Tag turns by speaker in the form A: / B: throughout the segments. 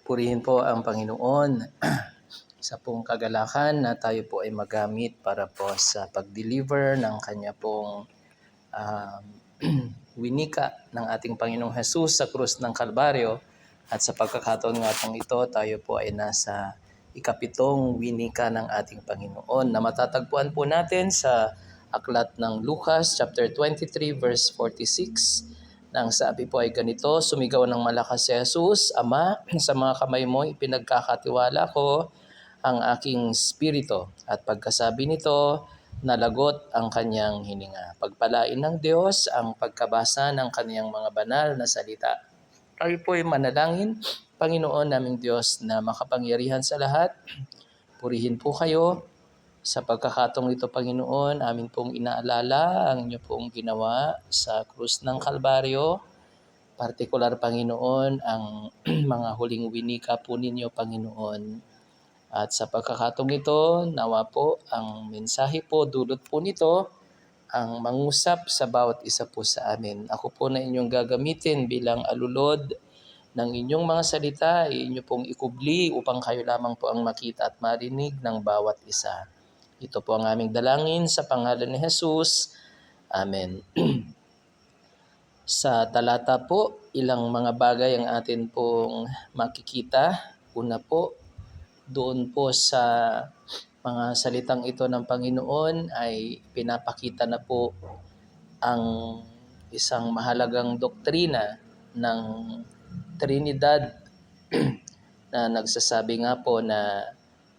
A: Purihin po ang Panginoon. Sa pong kagalakan na tayo po ay magamit para po sa pag-deliver ng kanya pong um, winika ng ating Panginoong Jesus sa krus ng Kalbaryo. At sa pagkakataon nga pong ito, tayo po ay nasa ikapitong winika ng ating Panginoon na matatagpuan po natin sa aklat ng Lucas chapter 23 verse 46. Nang sabi po ay ganito, sumigaw ng malakas si Jesus, Ama, sa mga kamay mo ipinagkakatiwala ko ang aking spirito. At pagkasabi nito, nalagot ang kanyang hininga. Pagpalain ng Diyos ang pagkabasa ng kanyang mga banal na salita. Tayo po ay manalangin, Panginoon naming Diyos na makapangyarihan sa lahat. Purihin po kayo. Sa pagkakataong ito, Panginoon, amin pong inaalala ang inyo pong ginawa sa krus ng Kalbaryo. Partikular, Panginoon, ang mga huling winika po ninyo, Panginoon. At sa pagkakataong ito, nawa po ang mensahe po, dulot po nito, ang mangusap sa bawat isa po sa amin. Ako po na inyong gagamitin bilang alulod ng inyong mga salita, inyo pong ikubli upang kayo lamang po ang makita at marinig ng bawat isa. Ito po ang aming dalangin sa pangalan ni Jesus. Amen. Sa talata po, ilang mga bagay ang atin pong makikita. Una po, doon po sa mga salitang ito ng Panginoon ay pinapakita na po ang isang mahalagang doktrina ng Trinidad na nagsasabi nga po na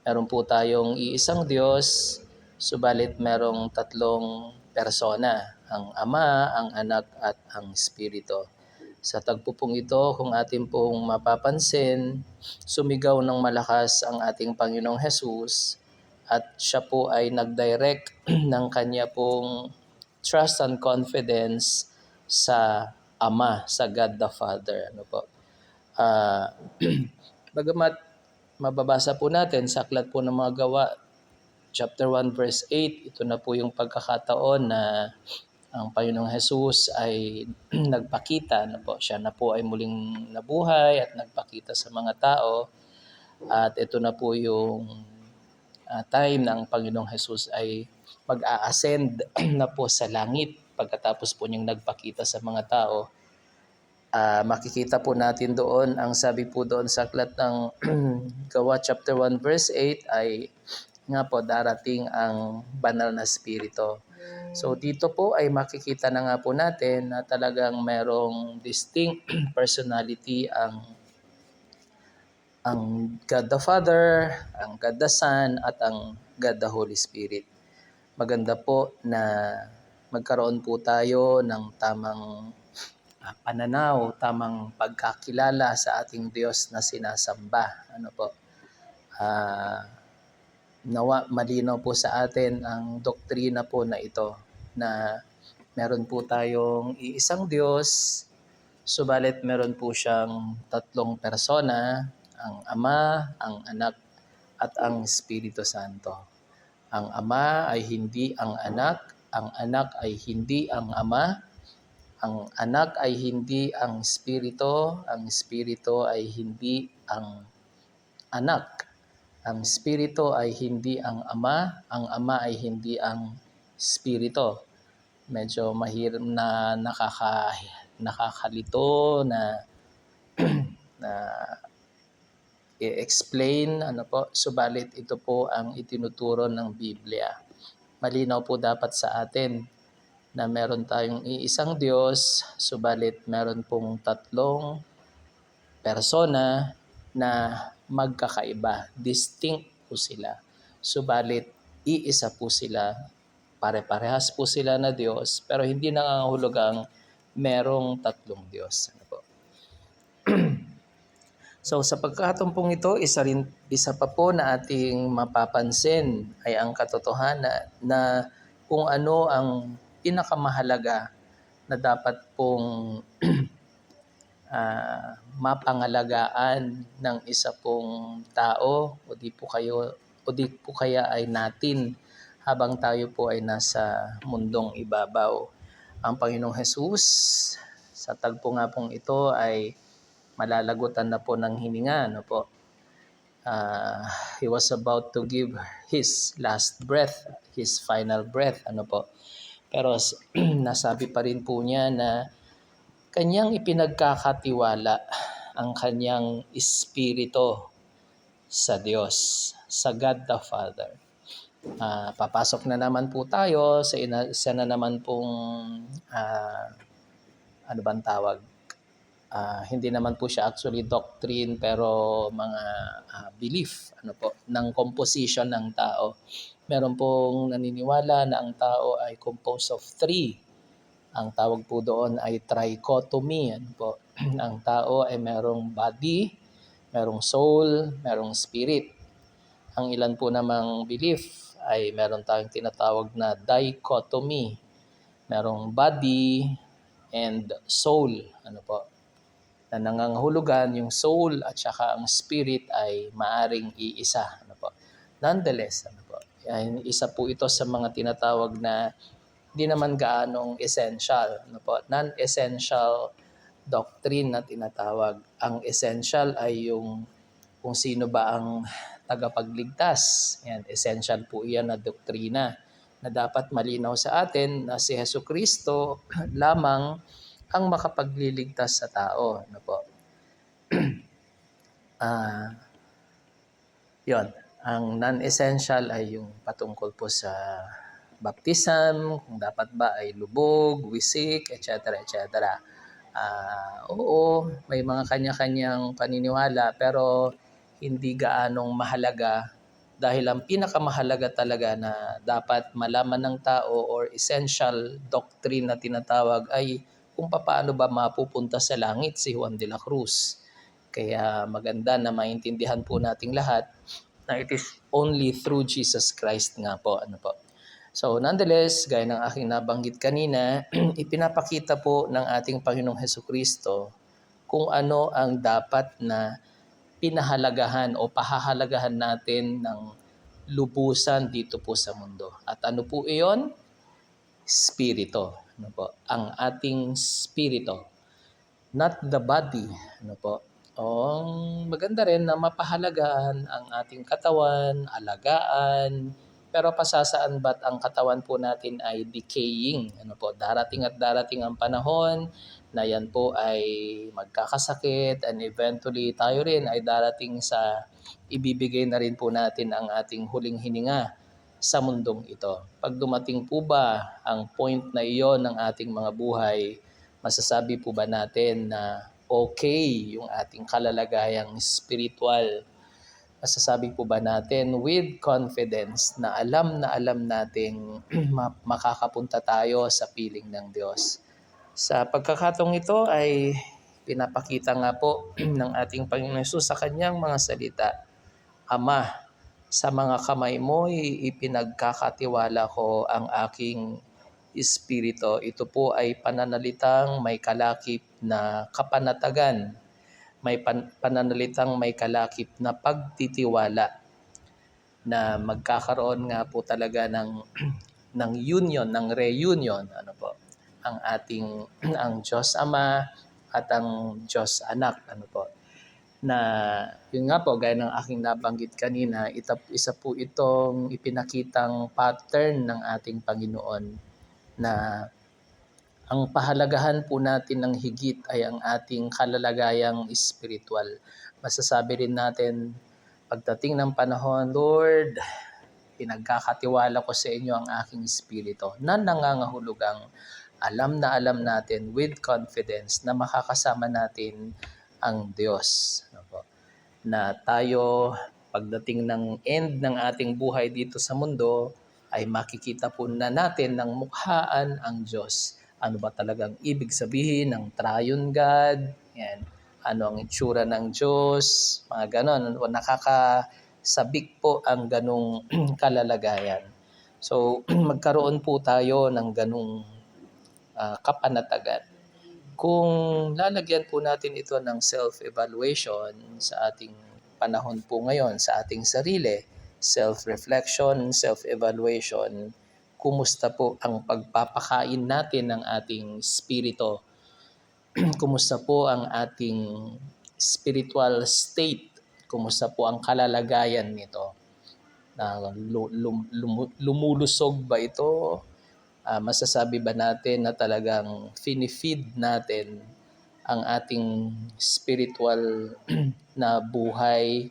A: meron po tayong iisang Diyos, subalit merong tatlong persona, ang Ama, ang Anak at ang Espiritu. Sa tagpo pong ito, kung atin pong mapapansin, sumigaw ng malakas ang ating Panginoong Jesus at siya po ay nag-direct ng kanya pong trust and confidence sa Ama, sa God the Father. Ano po? Bagamat mababasa po natin sa aklat po ng mga gawa, chapter 1 verse 8, ito na po yung pagkakataon na ang Panginoong Jesus ay nagpakita na po, siya na po ay muling nabuhay at nagpakita sa mga tao. At ito na po yung time na ang Panginoong Jesus ay mag-a-ascend na po sa langit pagkatapos po niyang nagpakita sa mga tao. Makikita po natin doon, ang sabi po doon sa aklat ng Gawa chapter 1 verse 8 ay nga po darating ang banal na spirito. So dito po ay makikita na nga po natin na talagang merong distinct personality ang God the Father, ang God the Son at ang God the Holy Spirit. Maganda po na magkaroon po tayo ng tamang pananaw, tamang pagkakilala sa ating Diyos na sinasamba. Ano po? Nawa malinaw po sa atin ang doktrina po na ito na meron po tayong iisang Diyos, subalit meron po siyang tatlong persona, ang Ama, ang Anak at ang Espiritu Santo. Ang Ama ay hindi ang Anak ay hindi ang Ama, ang Anak ay hindi ang Espiritu ay hindi ang Anak. Ang Espiritu ay hindi ang Ama ay hindi ang Espiritu. Medyo mahirap na nakakalito na na i-explain, subalit ito po ang itinuturo ng Biblia. Malinaw po dapat sa atin na meron tayong iisang Diyos, subalit meron pong tatlong persona na magkakaiba. Distinct po sila. Subalit, iisa po sila. Pare-parehas po sila na Diyos, pero hindi nangangahulugang merong tatlong Diyos. Ano po? So sa pagkakataon pong ito, isa pa po na ating mapapansin ay ang katotohanan na kung ano ang pinakamahalaga na dapat pong mapangalagaan ng isa pong tao o di po kaya ay natin habang tayo po ay nasa mundong ibabaw. Ang Panginoong Jesus sa tagpo nga pong ito ay malalagutan na po ng hininga, ano po. He was about to give his last breath, his final breath, ano po. Pero nasabi pa rin po niya na kanyang ipinagkakatiwala ang kanyang espiritu sa Diyos, sa God the Father. Papasok na naman po tayo sa isa na naman pong ano bang tawag? Hindi naman po siya actually doctrine pero mga belief ano po ng composition ng tao. Meron pong naniniwala na ang tao ay composed of three. Ang tawag po doon ay trichotomy. Ano po? Ang tao ay merong body, merong soul, merong spirit. Ang ilan po namang belief ay meron tayong tinatawag na dichotomy. Merong body and soul. Ano po? Na nangangahulugan yung soul at saka ang spirit ay maaring iisa. Ano po? Nonetheless, ano po? Isa po ito sa mga tinatawag na di naman gaanong essential. Ano po? Non-essential doctrine na tinatawag. Ang essential ay yung kung sino ba ang tagapagligtas. Yan, essential po iyan na doktrina na dapat malinaw sa atin na si Jesucristo lamang ang makapagliligtas sa tao. Ano po? Yon, ang non-essential ay yung patungkol po sa baptism, kung dapat ba ay lubog, wisik, etc. etc. Oo, may mga kanya-kanyang paniniwala pero hindi gaanong mahalaga dahil ang pinakamahalaga talaga na dapat malaman ng tao or essential doctrine na tinatawag ay kung paano ba mapupunta sa langit si Juan de la Cruz. Kaya maganda na maintindihan po nating lahat na it is only through Jesus Christ nga po. Ano po. So nonetheless, gaya ng aking nabanggit kanina, ipinapakita po ng ating Panginoong Hesukristo kung ano ang dapat na pinahalagahan o pahahalagahan natin ng lubusan dito po sa mundo. At ano po iyon? Spirito. Ano po? Ang ating spirito. Not the body. Ano po? Maganda rin na mapahalagaan ang ating katawan, alagaan, pero pasasaan ba't ang katawan po natin ay decaying? Ano po? Darating at darating ang panahon na yan po ay magkakasakit and eventually tayo rin ay darating sa ibibigay na rin po natin ang ating huling hininga sa mundong ito. Pag dumating po ba ang point na iyon ng ating mga buhay, masasabi po ba natin na okay yung ating kalalagayang spiritual? Masasabi po ba natin with confidence na alam nating makakapunta tayo sa piling ng Diyos? Sa pagkakataong ito ay pinapakita nga po ng ating Panginoon Hesus sa kanyang mga salita, Ama, sa mga kamay mo'y ipinagkakatiwala ko ang aking espiritu. Ito po ay pananalitang may kalakip na kapanatagan, may pananalitang may kalakip na pagtitiwala na magkakaroon nga po talaga ng ng union, ng reunion, ano po, ang ating ang Diyos Ama at ang Diyos Anak, ano po. Na yun nga po, gaya ng aking nabanggit kanina, isa po itong ipinakitang pattern ng ating Panginoon na ang pahalagahan po natin ng higit ay ang ating kalalagayang spiritual. Masasabi rin natin, pagdating ng panahon, Lord, pinagkakatiwala ko sa inyo ang aking espiritu na nangangahulugang alam natin with confidence na makakasama natin ang Diyos. Na tayo, pagdating ng end ng ating buhay dito sa mundo, ay makikita po na natin ng mukhaan ang Diyos. Ano ba talagang ibig sabihin ng Triune God? Yan. Ano ang itsura ng Diyos? Mga ganon. Nakakasabik po ang ganong kalalagayan. So, magkaroon po tayo ng ganong kapanatagan. Kung lalagyan po natin ito ng self-evaluation sa ating panahon po ngayon, sa ating sarili, self-reflection, self-evaluation, kumusta po ang pagpapakain natin ng ating spirito? Kumusta po ang ating spiritual state. Kumusta po ang kalalagayan nito? Lumulusog ba ito? Masasabi ba natin na talagang finifeed natin ang ating spiritual na buhay,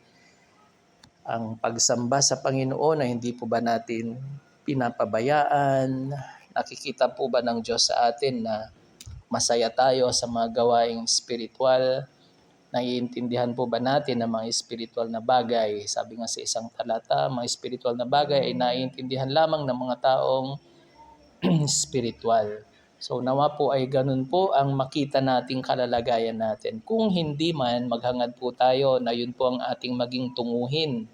A: ang pagsamba sa Panginoon, na hindi po ba natin pinapabayaan? Nakikita po ba ng Diyos sa atin na masaya tayo sa mga gawaing spiritual? Naiintindihan po ba natin ang mga spiritual na bagay? Sabi nga sa isang talata, mga spiritual na bagay ay naiintindihan lamang ng mga taong spiritual. So nawa po ay ganun po ang makita nating kalalagayan natin. Kung hindi man, maghangad po tayo na yun po ang ating maging tunguhin.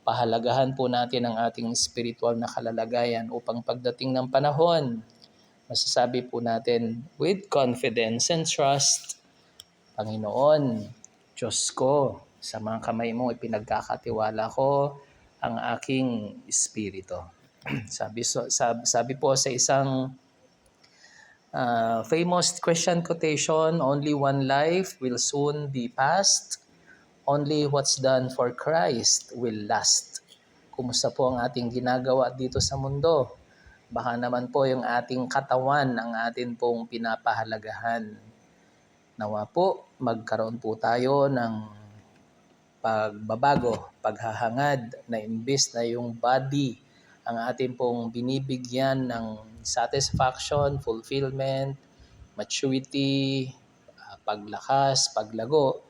A: Pahalagahan po natin ang ating spiritual na kalalagayan upang pagdating ng panahon, masasabi po natin with confidence and trust, Panginoon, Diyos ko, sa mga kamay mo ipinagkakatiwala ko ang aking espiritu. sabi po sa isang famous Christian quotation, only one life will soon be past. Only what's done for Christ will last. Kumusta po ang ating ginagawa dito sa mundo? Baka naman po yung ating katawan ang atin pong pinapahalagahan. Nawa po, magkaroon po tayo ng pagbabago, paghahangad na imbes na yung body ang atin pong binibigyan ng satisfaction, fulfillment, maturity, paglakas, paglago,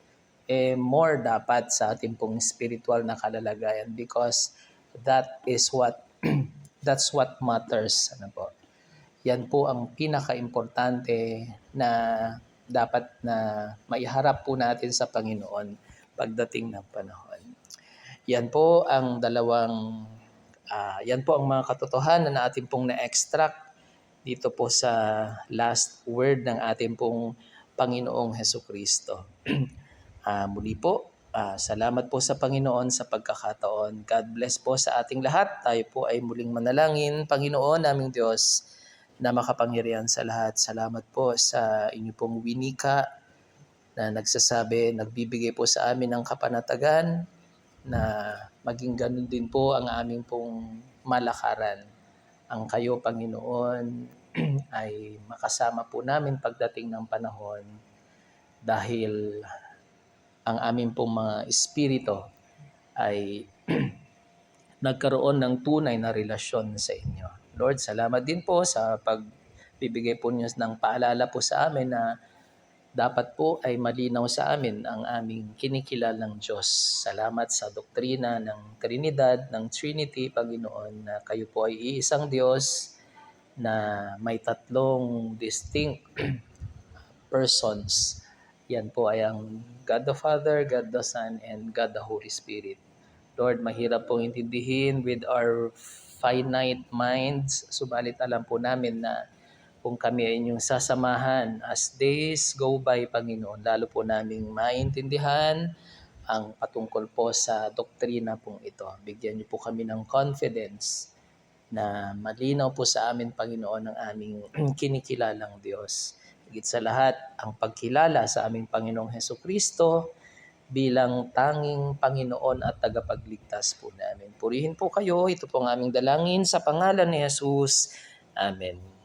A: more dapat sa ating pong spiritual na kalalagayan, because that is what that's what matters. Ano po? Yan po ang pinaka-importante na dapat na maiharap po natin sa Panginoon pagdating ng panahon. Yan po ang yan po ang mga katotohanan na ating pong na-extract dito po sa last word ng ating pong Panginoong Hesukristo. Muli po, salamat po sa Panginoon sa pagkakataon. God bless po sa ating lahat. Tayo po ay muling manalangin. Panginoon naming Diyos na makapangyarihan sa lahat, salamat po sa inyo pong winika na nagsasabi, nagbibigay po sa amin ng kapanatagan na maging ganun din po ang aming pong malakaran. Ang kayo, Panginoon, ay makasama po namin pagdating ng panahon, dahil ang aming pong mga espiritu ay nagkaroon ng tunay na relasyon sa inyo. Lord, salamat din po sa pagbibigay po niyo ng paalala po sa amin na dapat po ay malinaw sa amin ang aming kinikilalang Diyos. Salamat sa doktrina ng Trinidad, ng Trinity, Panginoon, na kayo po ay iisang Diyos na may tatlong distinct persons. Yan po ay ang God the Father, God the Son, and God the Holy Spirit. Lord, mahirap pong intindihin with our finite minds, subalit alam po namin na kung kami ay inyong sasamahan as days go by, Panginoon, lalo po naming maintindihan ang patungkol po sa doktrina pong ito. Bigyan niyo po kami ng confidence na malinaw po sa amin, Panginoon, ang aming kinikilalang Diyos. Higit sa lahat, ang pagkilala sa aming Panginoong Hesukristo bilang tanging Panginoon at tagapagligtas po namin. Purihin po kayo. Ito po ang aming dalangin sa pangalan ni Jesus. Amen.